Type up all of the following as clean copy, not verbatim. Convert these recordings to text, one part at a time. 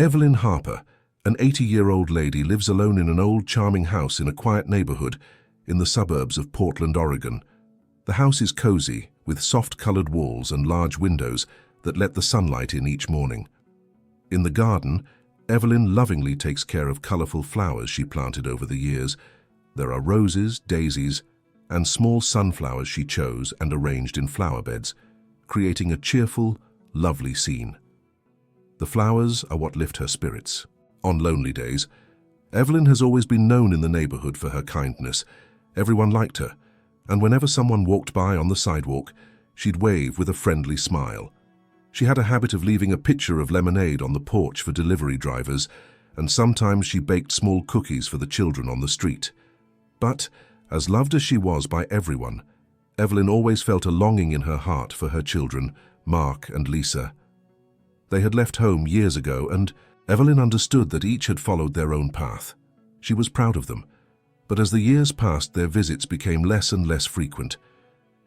Evelyn Harper, an 80-year-old lady, lives alone in an old charming house in a quiet neighborhood in the suburbs of Portland, Oregon. The house is cozy, with soft-colored walls and large windows that let the sunlight in each morning. In the garden, Evelyn lovingly takes care of colorful flowers she planted over the years. There are roses, daisies, and small sunflowers she chose and arranged in flower beds, creating a cheerful, lovely scene. The flowers are what lift her spirits. On lonely days, Evelyn has always been known in the neighborhood for her kindness. Everyone liked her, and whenever someone walked by on the sidewalk, she'd wave with a friendly smile. She had a habit of leaving a pitcher of lemonade on the porch for delivery drivers, and sometimes she baked small cookies for the children on the street. But, as loved as she was by everyone, Evelyn always felt a longing in her heart for her children, Mark and Lisa. They had left home years ago, and Evelyn understood that each had followed their own path. She was proud of them, but as the years passed, their visits became less and less frequent.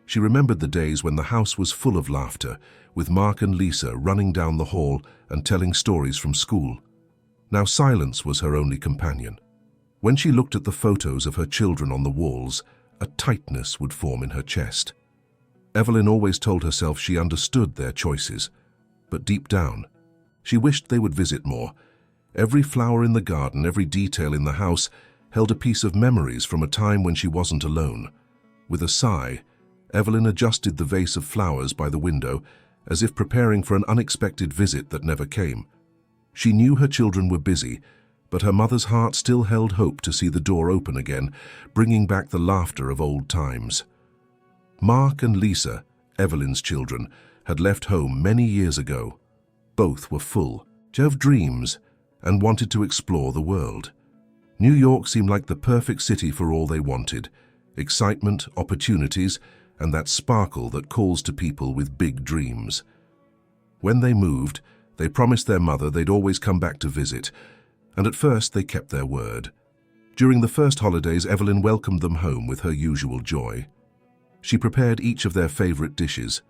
She remembered the days when the house was full of laughter, with Mark and Lisa running down the hall and telling stories from school. Now silence was her only companion. When she looked at the photos of her children on the walls, a tightness would form in her chest. Evelyn always told herself she understood their choices, but deep down, she wished they would visit more. Every flower in the garden, every detail in the house, held a piece of memories from a time when she wasn't alone. With a sigh, Evelyn adjusted the vase of flowers by the window, as if preparing for an unexpected visit that never came. She knew her children were busy, but her mother's heart still held hope to see the door open again, bringing back the laughter of old times. Mark and Lisa, Evelyn's children, had left home many years ago. Both were full of dreams and wanted to explore the world. New York seemed like the perfect city for all they wanted: excitement, opportunities, and that sparkle that calls to people with big dreams. When they moved, they promised their mother they'd always come back to visit, and at first they kept their word. During the first holidays, Evelyn welcomed them home with her usual joy. She prepared each of their favorite dishes,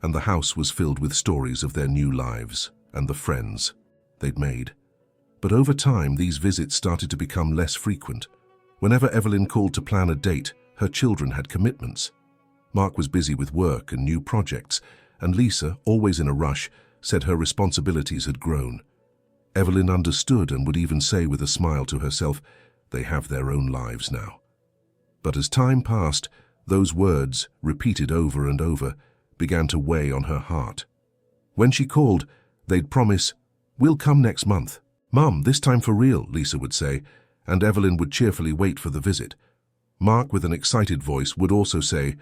and the house was filled with stories of their new lives and the friends they'd made. But over time, these visits started to become less frequent. Whenever Evelyn called to plan a date, her children had commitments. Mark was busy with work and new projects, and Lisa, always in a rush, said her responsibilities had grown. Evelyn understood and would even say with a smile to herself, "They have their own lives now." But as time passed, those words, repeated over and over, began to weigh on her heart. When she called, they'd promise, "We'll come next month." "Mum, this time for real," Lisa would say, and Evelyn would cheerfully wait for the visit. Mark, with an excited voice, would also say,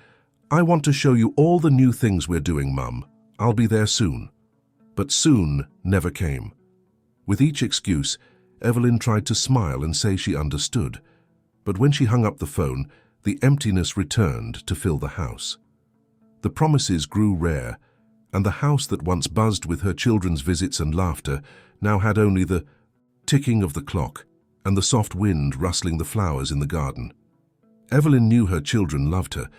"I want to show you all the new things we're doing, Mum. I'll be there soon." But soon never came. With each excuse, Evelyn tried to smile and say she understood. But when she hung up the phone, the emptiness returned to fill the house. The promises grew rare, and the house that once buzzed with her children's visits and laughter now had only the ticking of the clock and the soft wind rustling the flowers in the garden. Evelyn knew her children loved her,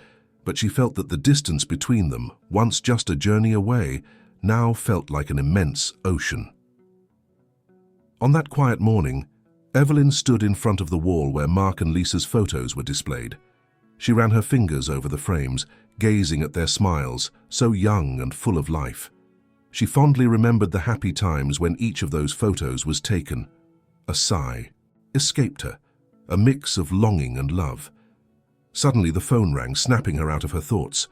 but she felt that the distance between them, once just a journey away, now felt like an immense ocean. On that quiet morning, Evelyn stood in front of the wall where Mark and Lisa's photos were displayed. She ran her fingers over the frames, gazing at their smiles, so young and full of life. She fondly remembered the happy times when each of those photos was taken. A sigh escaped her, a mix of longing and love. Suddenly the phone rang, snapping her out of her thoughts.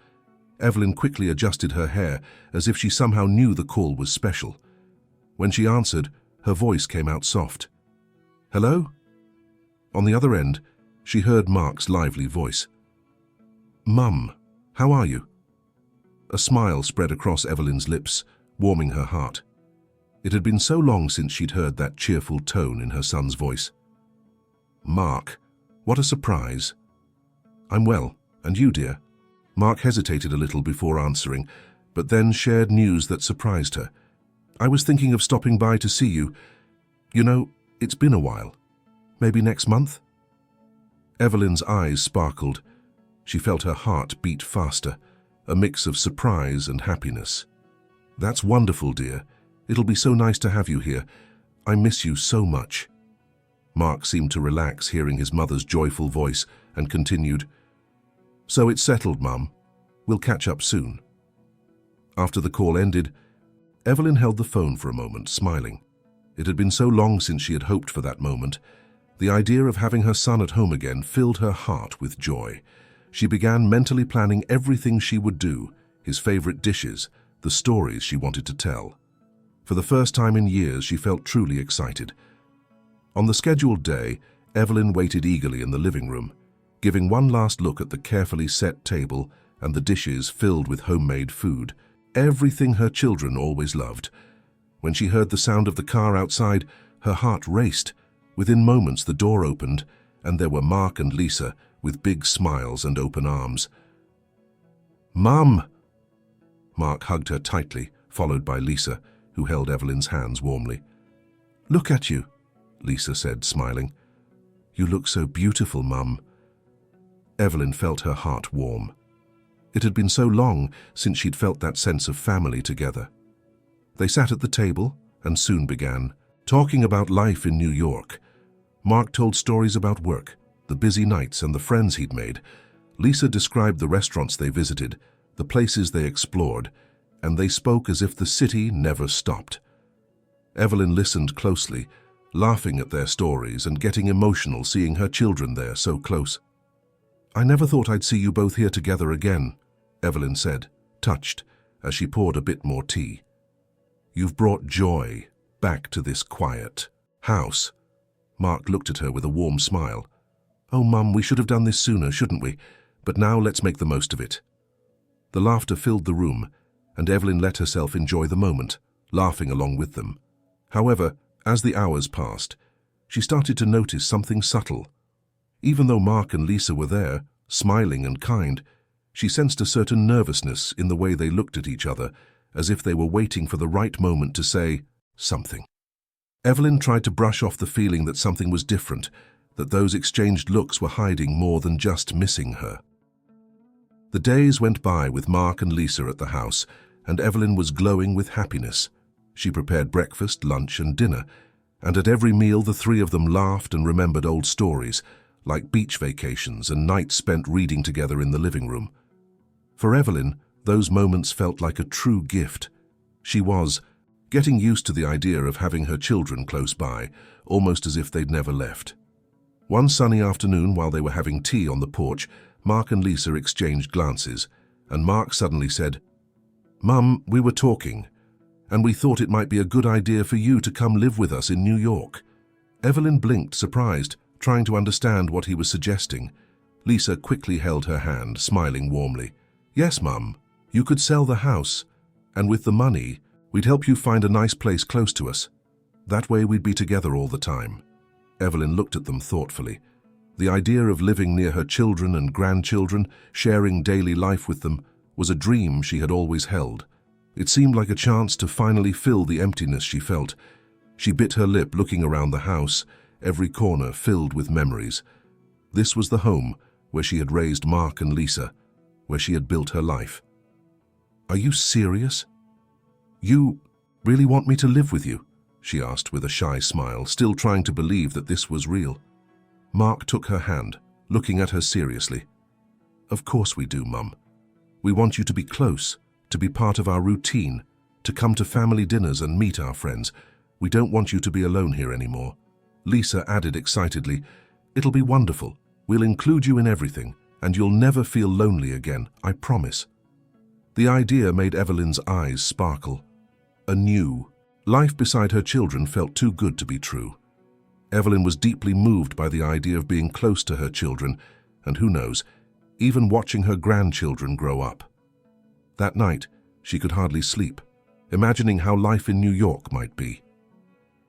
Evelyn quickly adjusted her hair, as if she somehow knew the call was special. When she answered, her voice came out soft. "Hello?" On the other end, she heard Mark's lively voice. "Mum, how are you?" A smile spread across Evelyn's lips, warming her heart. It had been so long since she'd heard that cheerful tone in her son's voice. "Mark, what a surprise." "I'm well, and you, dear?" Mark hesitated a little before answering, but then shared news that surprised her. "I was thinking of stopping by to see you. You know, it's been a while. Maybe next month?" Evelyn's eyes sparkled. She felt her heart beat faster, a mix of surprise and happiness. "That's wonderful, dear. It'll be so nice to have you here. I miss you so much." Mark seemed to relax hearing his mother's joyful voice and continued, "So it's settled, Mum. We'll catch up soon." After the call ended, Evelyn held the phone for a moment, smiling. It had been so long since she had hoped for that moment. The idea of having her son at home again filled her heart with joy. She began mentally planning everything she would do, his favorite dishes, the stories she wanted to tell. For the first time in years, she felt truly excited. On the scheduled day, Evelyn waited eagerly in the living room, giving one last look at the carefully set table and the dishes filled with homemade food, everything her children always loved. When she heard the sound of the car outside, her heart raced. Within moments, the door opened, and there were Mark and Lisa with big smiles and open arms. "Mum!" Mark hugged her tightly, followed by Lisa, who held Evelyn's hands warmly. "Look at you," Lisa said, smiling. "You look so beautiful, Mum." Evelyn felt her heart warm. It had been so long since she'd felt that sense of family together. They sat at the table and soon began talking about life in New York. Mark told stories about work, the busy nights and the friends he'd made. Lisa described the restaurants they visited, the places they explored, and they spoke as if the city never stopped. Evelyn listened closely, laughing at their stories and getting emotional seeing her children there so close. "I never thought I'd see you both here together again," Evelyn said, touched, as she poured a bit more tea. "You've brought joy back to this quiet house." Mark looked at her with a warm smile. "Oh, Mum, we should have done this sooner, shouldn't we? But now let's make the most of it." The laughter filled the room, and Evelyn let herself enjoy the moment, laughing along with them. However, as the hours passed, she started to notice something subtle. Even though Mark and Lisa were there, smiling and kind, she sensed a certain nervousness in the way they looked at each other, as if they were waiting for the right moment to say something. Evelyn tried to brush off the feeling that something was different, that those exchanged looks were hiding more than just missing her. The days went by with Mark and Lisa at the house, and Evelyn was glowing with happiness. She prepared breakfast, lunch, and dinner, and at every meal the three of them laughed and remembered old stories, like beach vacations and nights spent reading together in the living room. For Evelyn, those moments felt like a true gift. She was getting used to the idea of having her children close by, almost as if they'd never left. One sunny afternoon, while they were having tea on the porch, Mark and Lisa exchanged glances, and Mark suddenly said, "Mum, we were talking, and we thought it might be a good idea for you to come live with us in New York." Evelyn blinked, surprised, trying to understand what he was suggesting. Lisa quickly held her hand, smiling warmly. "Yes, Mum, you could sell the house, and with the money, we'd help you find a nice place close to us. That way we'd be together all the time." Evelyn looked at them thoughtfully. The idea of living near her children and grandchildren, sharing daily life with them, was a dream she had always held. It seemed like a chance to finally fill the emptiness she felt. She bit her lip looking around the house, every corner filled with memories. This was the home where she had raised Mark and Lisa, where she had built her life. "Are you serious? You really want me to live with you?" she asked with a shy smile, still trying to believe that this was real. Mark took her hand, looking at her seriously. "Of course we do, Mum. We want you to be close, to be part of our routine, to come to family dinners and meet our friends. We don't want you to be alone here anymore." Lisa added excitedly, "It'll be wonderful. We'll include you in everything, and you'll never feel lonely again, I promise." The idea made Evelyn's eyes sparkle. Anew, life beside her children felt too good to be true. Evelyn was deeply moved by the idea of being close to her children, and who knows, even watching her grandchildren grow up. That night, she could hardly sleep, imagining how life in New York might be.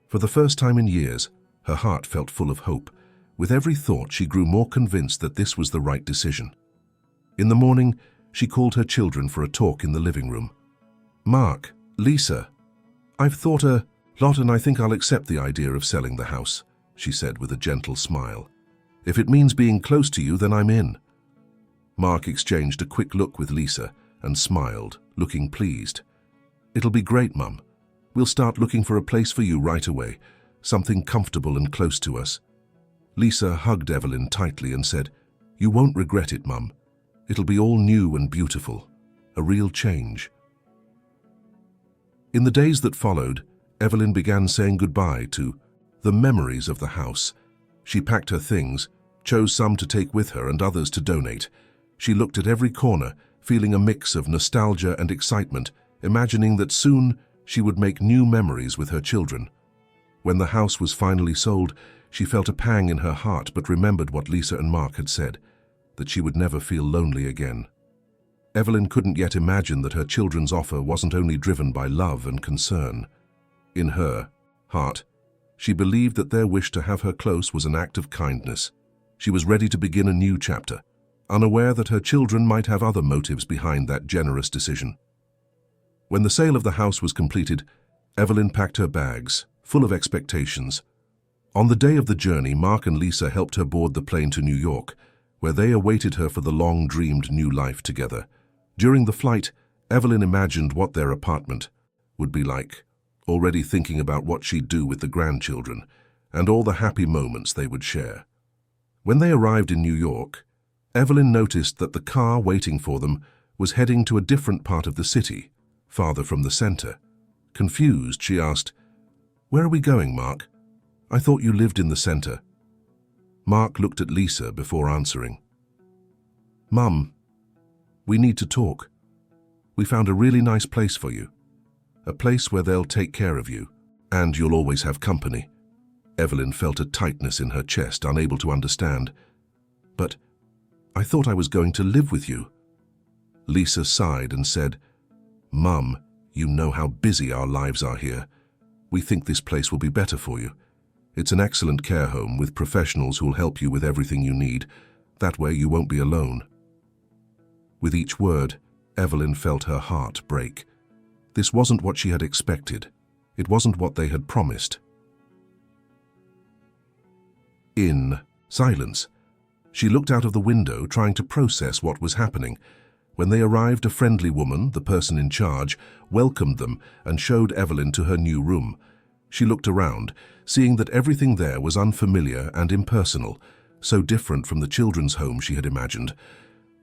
For the first time in years, her heart felt full of hope. With every thought, she grew more convinced that this was the right decision. In the morning, she called her children for a talk in the living room. "Mark, Lisa, I've thought a lot and I think I'll accept the idea of selling the house," she said with a gentle smile. "If it means being close to you, then I'm in." Mark exchanged a quick look with Lisa and smiled, looking pleased. "It'll be great, Mum. We'll start looking for a place for you right away. something comfortable and close to us. Lisa hugged Evelyn tightly and said, "You won't regret it, Mum. It'll be all new and beautiful. A real change." In the days that followed, Evelyn began saying goodbye to the memories of the house. She packed her things, chose some to take with her and others to donate. She looked at every corner, feeling a mix of nostalgia and excitement, imagining that soon she would make new memories with her children. When the house was finally sold, she felt a pang in her heart but remembered what Lisa and Mark had said, that she would never feel lonely again. Evelyn couldn't yet imagine that her children's offer wasn't only driven by love and concern. In her heart, she believed that their wish to have her close was an act of kindness. She was ready to begin a new chapter, unaware that her children might have other motives behind that generous decision. When the sale of the house was completed, Evelyn packed her bags, full of expectations. On the day of the journey, Mark and Lisa helped her board the plane to New York, where they awaited her for the long-dreamed new life together. During the flight, Evelyn imagined what their apartment would be like, already thinking about what she'd do with the grandchildren and all the happy moments they would share. When they arrived in New York, Evelyn noticed that the car waiting for them was heading to a different part of the city, farther from the center. Confused, she asked, "Where are we going, Mark? I thought you lived in the center." Mark looked at Lisa before answering. "Mum, we need to talk. We found a really nice place for you. A place where they'll take care of you, and you'll always have company." Evelyn felt a tightness in her chest, unable to understand. "But I thought I was going to live with you." Lisa sighed and said, "Mum, you know how busy our lives are here. We think this place will be better for you. It's an excellent care home with professionals who'll help you with everything you need. That way you won't be alone." With each word, Evelyn felt her heart break. This wasn't what she had expected. It wasn't what they had promised. In silence, she looked out of the window, trying to process what was happening. When they arrived, a friendly woman, the person in charge, welcomed them and showed Evelyn to her new room. She looked around, seeing that everything there was unfamiliar and impersonal, so different from the children's home she had imagined.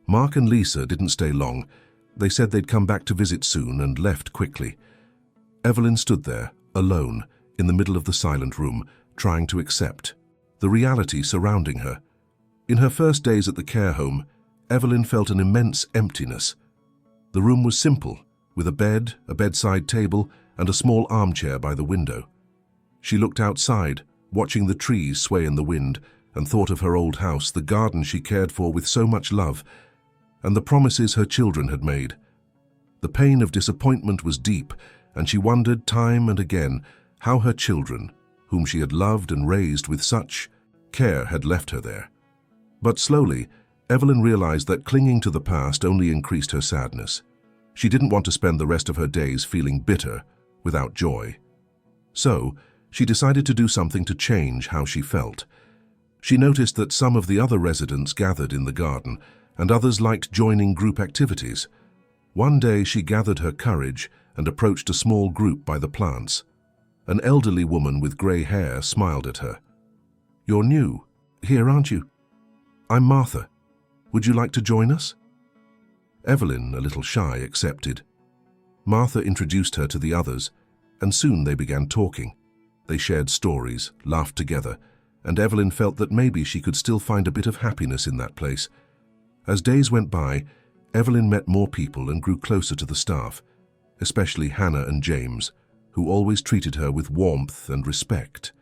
Mark and Lisa didn't stay long. They said they'd come back to visit soon and left quickly. Evelyn stood there, alone, in the middle of the silent room, trying to accept the reality surrounding her. In her first days at the care home, Evelyn felt an immense emptiness. The room was simple, with a bed, a bedside table, and a small armchair by the window. She looked outside, watching the trees sway in the wind, and thought of her old house, the garden she cared for with so much love, and the promises her children had made. The pain of disappointment was deep, and she wondered time and again how her children, whom she had loved and raised with such care, had left her there. But slowly, Evelyn realized that clinging to the past only increased her sadness. She didn't want to spend the rest of her days feeling bitter, without joy. So, she decided to do something to change how she felt. She noticed that some of the other residents gathered in the garden, and others liked joining group activities. One day she gathered her courage and approached a small group by the plants. An elderly woman with grey hair smiled at her. "You're new here, aren't you? I'm Martha. Would you like to join us?" Evelyn, a little shy, accepted. Martha introduced her to the others, and soon they began talking. They shared stories, laughed together, and Evelyn felt that maybe she could still find a bit of happiness in that place. As days went by, Evelyn met more people and grew closer to the staff, especially Hannah and James, who always treated her with warmth and respect.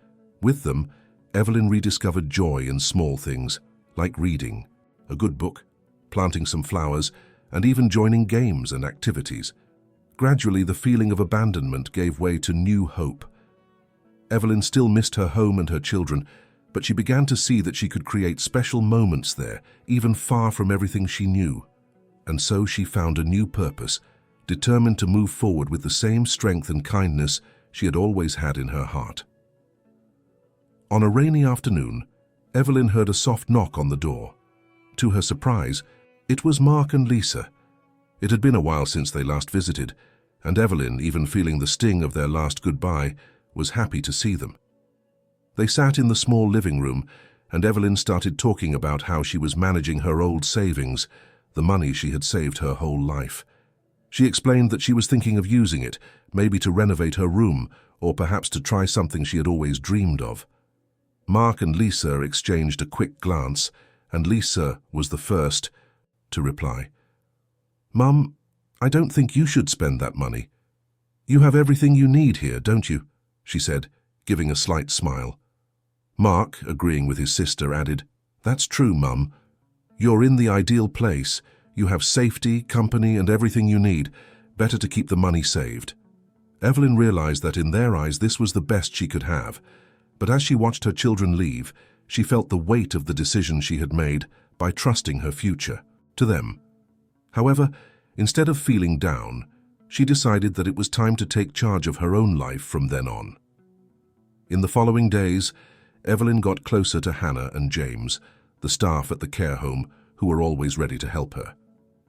With them, Evelyn rediscovered joy in small things, like reading, a good book, planting some flowers, and even joining games and activities. Gradually, the feeling of abandonment gave way to new hope. Evelyn still missed her home and her children, but she began to see that she could create special moments there, even far from everything she knew. And so she found a new purpose, determined to move forward with the same strength and kindness she had always had in her heart. On a rainy afternoon, Evelyn heard a soft knock on the door. To her surprise, it was Mark and Lisa. It had been a while since they last visited, and Evelyn, even feeling the sting of their last goodbye, was happy to see them. They sat in the small living room, and Evelyn started talking about how she was managing her old savings, the money she had saved her whole life. She explained that she was thinking of using it, maybe to renovate her room, or perhaps to try something she had always dreamed of. Mark and Lisa exchanged a quick glance, and Lisa was the first to reply. "Mum, I don't think you should spend that money. You have everything you need here, don't you?" she said, giving a slight smile. Mark, agreeing with his sister, added, "That's true, Mum. You're in the ideal place. You have safety, company, and everything you need. Better to keep the money saved." Evelyn realized that in their eyes this was the best she could have, but as she watched her children leave, she felt the weight of the decision she had made by trusting her future to them. However, instead of feeling down, she decided that it was time to take charge of her own life from then on. In the following days, Evelyn got closer to Hannah and James, the staff at the care home, who were always ready to help her.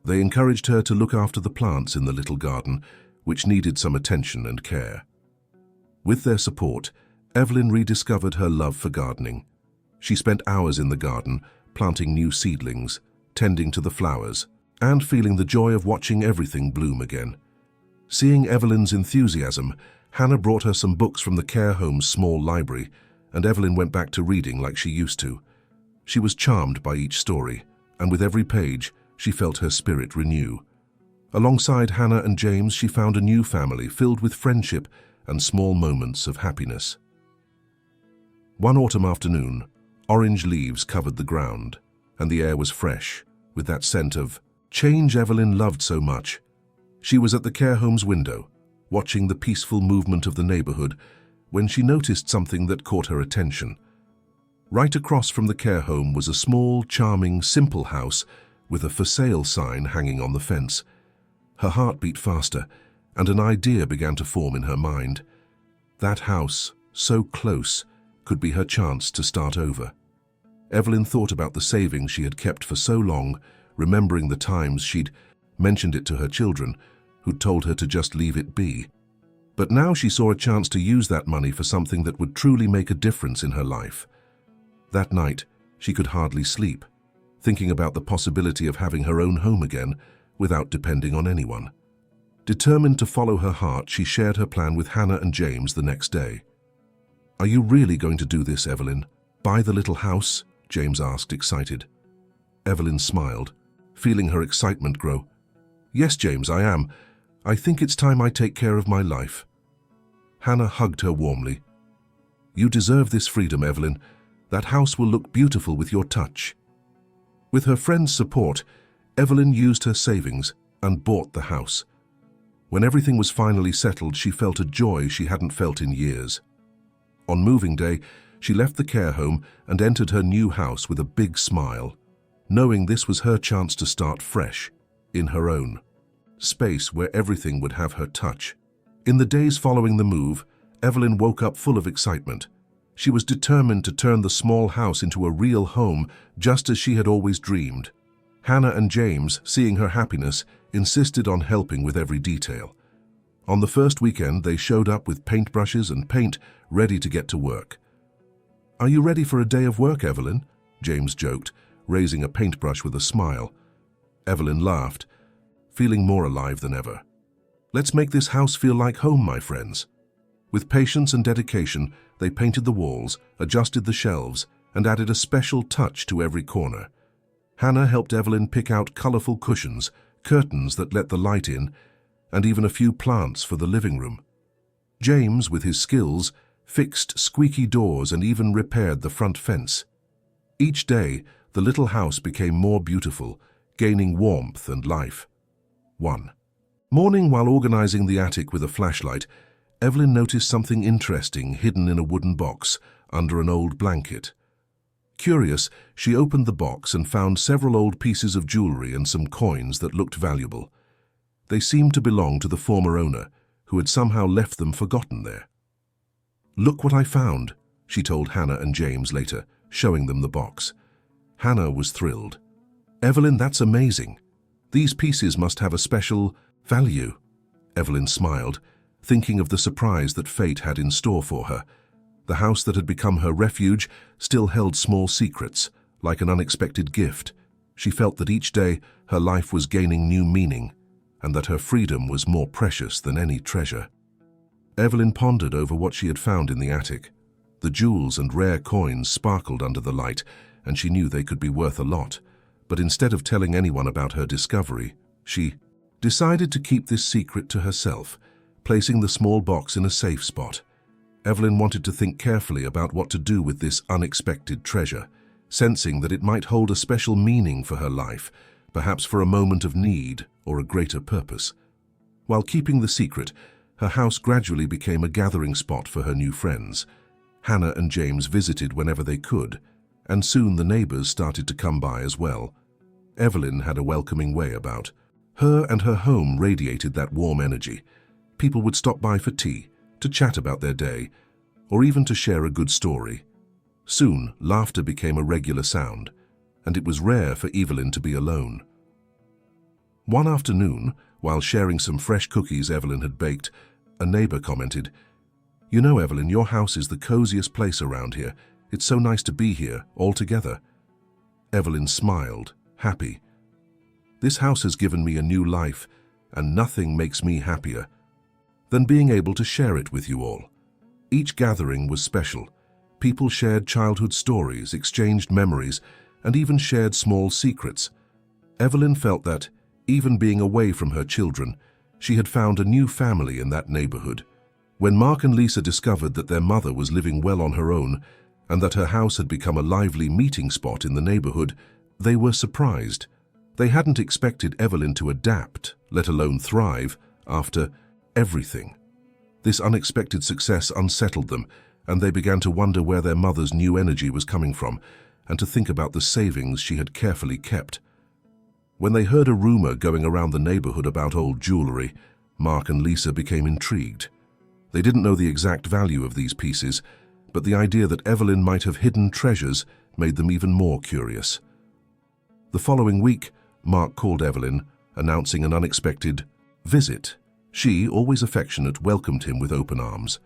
They encouraged her to look after the plants in the little garden, which needed some attention and care. With their support, Evelyn rediscovered her love for gardening. She spent hours in the garden, planting new seedlings, tending to the flowers, and feeling the joy of watching everything bloom again. Seeing Evelyn's enthusiasm, Hannah brought her some books from the care home's small library, and Evelyn went back to reading like she used to. She was charmed by each story, and with every page, she felt her spirit renew. Alongside Hannah and James, she found a new family filled with friendship and small moments of happiness. One autumn afternoon, orange leaves covered the ground, and the air was fresh, with that scent of change Evelyn loved so much. She was at the care home's window, watching the peaceful movement of the neighborhood, when she noticed something that caught her attention. Right across from the care home was a small, charming, simple house with a for sale sign hanging on the fence. Her heart beat faster, and an idea began to form in her mind. That house, so close, could be her chance to start over. Evelyn thought about the savings she had kept for so long, remembering the times she'd mentioned it to her children, who'd told her to just leave it be. But now she saw a chance to use that money for something that would truly make a difference in her life. That night, she could hardly sleep, thinking about the possibility of having her own home again without depending on anyone. Determined to follow her heart, she shared her plan with Hannah and James the next day. "Are you really going to do this, Evelyn? Buy the little house?" James asked, excited. Evelyn smiled, feeling her excitement grow. "Yes, James, I am. I think it's time I take care of my life." Hannah hugged her warmly. "You deserve this freedom, Evelyn. That house will look beautiful with your touch." With her friend's support, Evelyn used her savings and bought the house. When everything was finally settled, she felt a joy she hadn't felt in years. On moving day, she left the care home and entered her new house with a big smile, knowing this was her chance to start fresh, in her own space where everything would have her touch. In the days following the move, Evelyn woke up full of excitement. She was determined to turn the small house into a real home, just as she had always dreamed. Hannah and James, seeing her happiness, insisted on helping with every detail. On the first weekend, they showed up with paintbrushes and paint, ready to get to work. "Are you ready for a day of work, Evelyn?" James joked, raising a paintbrush with a smile. Evelyn laughed, feeling more alive than ever. "Let's make this house feel like home, my friends." With patience and dedication, they painted the walls, adjusted the shelves, and added a special touch to every corner. Hannah helped Evelyn pick out colorful cushions, curtains that let the light in, and even a few plants for the living room. James, with his skills, fixed squeaky doors and even repaired the front fence. Each day, the little house became more beautiful, gaining warmth and life. 1. Morning, while organizing the attic with a flashlight, Evelyn noticed something interesting hidden in a wooden box under an old blanket. Curious, she opened the box and found several old pieces of jewelry and some coins that looked valuable. They seemed to belong to the former owner, who had somehow left them forgotten there. "Look what I found," she told Hannah and James later, showing them the box. Hannah was thrilled. "Evelyn, that's amazing. These pieces must have a special value." Evelyn smiled, thinking of the surprise that fate had in store for her. The house that had become her refuge still held small secrets, like an unexpected gift. She felt that each day her life was gaining new meaning, and that her freedom was more precious than any treasure. Evelyn pondered over what she had found in the attic. The jewels and rare coins sparkled under the light, and she knew they could be worth a lot. But instead of telling anyone about her discovery, she decided to keep this secret to herself, placing the small box in a safe spot. Evelyn wanted to think carefully about what to do with this unexpected treasure, sensing that it might hold a special meaning for her life, perhaps for a moment of need or a greater purpose. While keeping the secret, her house gradually became a gathering spot for her new friends. Hannah and James visited whenever they could, and soon the neighbors started to come by as well. Evelyn had a welcoming way about her, and her home radiated that warm energy. People would stop by for tea, to chat about their day, or even to share a good story. Soon, laughter became a regular sound, and it was rare for Evelyn to be alone. One afternoon, while sharing some fresh cookies Evelyn had baked, a neighbor commented, "You know, Evelyn, your house is the coziest place around here. It's so nice to be here, all together." Evelyn smiled, happy. "This house has given me a new life, and nothing makes me happier than being able to share it with you all." Each gathering was special. People shared childhood stories, exchanged memories, and even shared small secrets. Evelyn felt that, even being away from her children, she had found a new family in that neighborhood. When Mark and Lisa discovered that their mother was living well on her own, and that her house had become a lively meeting spot in the neighborhood, they were surprised. They hadn't expected Evelyn to adapt, let alone thrive, after everything. This unexpected success unsettled them, and they began to wonder where their mother's new energy was coming from, and to think about the savings she had carefully kept. When they heard a rumor going around the neighborhood about old jewelry, Mark and Lisa became intrigued. They didn't know the exact value of these pieces, but the idea that Evelyn might have hidden treasures made them even more curious. The following week, Mark called Evelyn, announcing an unexpected visit. She, always affectionate, welcomed him with open arms.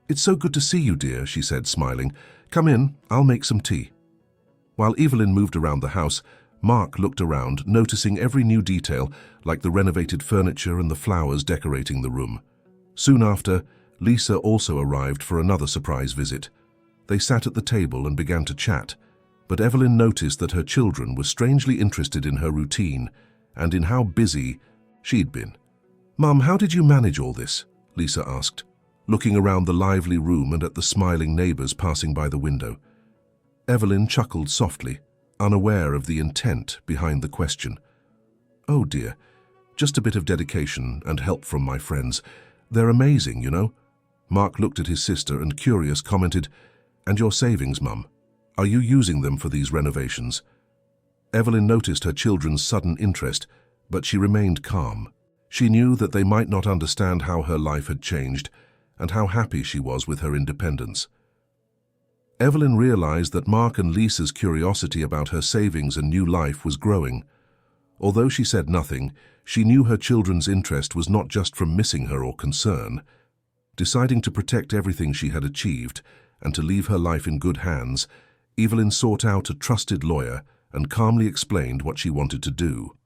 "It's so good to see you, dear," she said, smiling. "Come in, I'll make some tea." While Evelyn moved around the house, Mark looked around, noticing every new detail, like the renovated furniture and the flowers decorating the room. Soon after, Lisa also arrived for another surprise visit. They sat at the table and began to chat, but Evelyn noticed that her children were strangely interested in her routine and in how busy she'd been. "Mum, how did you manage all this?" Lisa asked, looking around the lively room and at the smiling neighbors passing by the window. Evelyn chuckled softly, unaware of the intent behind the question. "Oh dear, just a bit of dedication and help from my friends. They're amazing, you know." Mark looked at his sister and, curious, commented, "And your savings, Mum? Are you using them for these renovations?" Evelyn noticed her children's sudden interest, but she remained calm. She knew that they might not understand how her life had changed and how happy she was with her independence. Evelyn realized that Mark and Lisa's curiosity about her savings and new life was growing. Although she said nothing, she knew her children's interest was not just from missing her or concern. Deciding to protect everything she had achieved and to leave her life in good hands, Evelyn sought out a trusted lawyer and calmly explained what she wanted to do.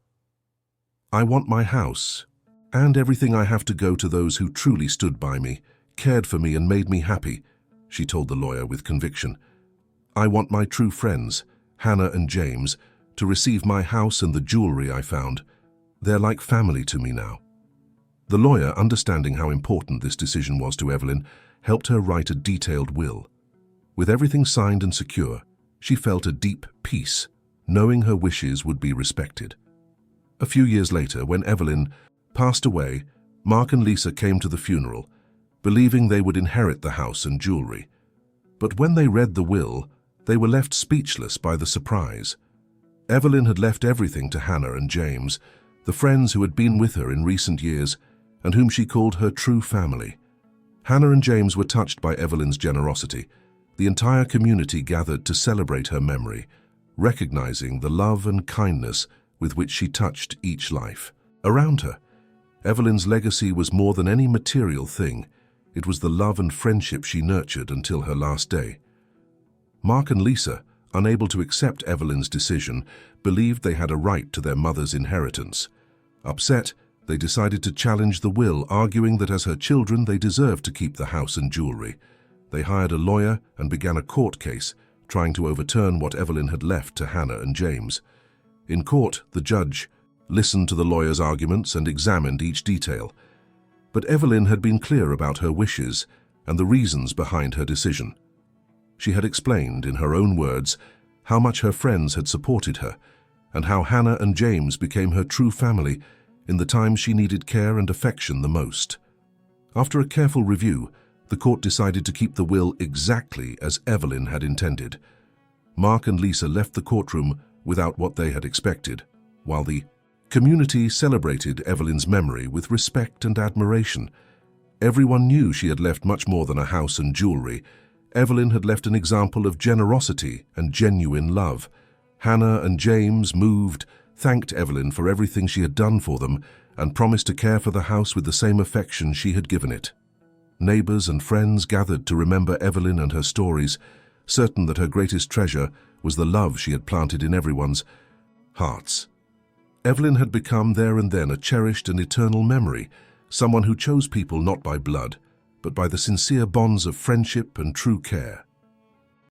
"I want my house, and everything I have to go to those who truly stood by me, cared for me and made me happy," she told the lawyer with conviction. "I want my true friends, Hannah and James, to receive my house and the jewelry I found. They're like family to me now." The lawyer, understanding how important this decision was to Evelyn, helped her write a detailed will. With everything signed and secure, she felt a deep peace, knowing her wishes would be respected. A few years later, when Evelyn passed away, Mark and Lisa came to the funeral, believing they would inherit the house and jewelry. But when they read the will, they were left speechless by the surprise. Evelyn had left everything to Hannah and James, the friends who had been with her in recent years and whom she called her true family. Hannah and James were touched by Evelyn's generosity. The entire community gathered to celebrate her memory, recognizing the love and kindness with which she touched each life around her. Evelyn's legacy was more than any material thing. It was the love and friendship she nurtured until her last day. Mark and Lisa, unable to accept Evelyn's decision, believed they had a right to their mother's inheritance. Upset, they decided to challenge the will, arguing that as her children they deserved to keep the house and jewelry. They hired a lawyer and began a court case, trying to overturn what Evelyn had left to Hannah and James. In court, the judge listened to the lawyer's arguments and examined each detail. But Evelyn had been clear about her wishes and the reasons behind her decision. She had explained, in her own words, how much her friends had supported her, and how Hannah and James became her true family in the time she needed care and affection the most. After a careful review, the court decided to keep the will exactly as Evelyn had intended. Mark and Lisa left the courtroom without what they had expected, while the community celebrated Evelyn's memory with respect and admiration. Everyone knew she had left much more than a house and jewelry. Evelyn had left an example of generosity and genuine love. Hannah and James, moved, thanked Evelyn for everything she had done for them and promised to care for the house with the same affection she had given it. Neighbors and friends gathered to remember Evelyn and her stories, certain that her greatest treasure was the love she had planted in everyone's hearts. Evelyn had become there and then a cherished and eternal memory, someone who chose people not by blood, but by the sincere bonds of friendship and true care.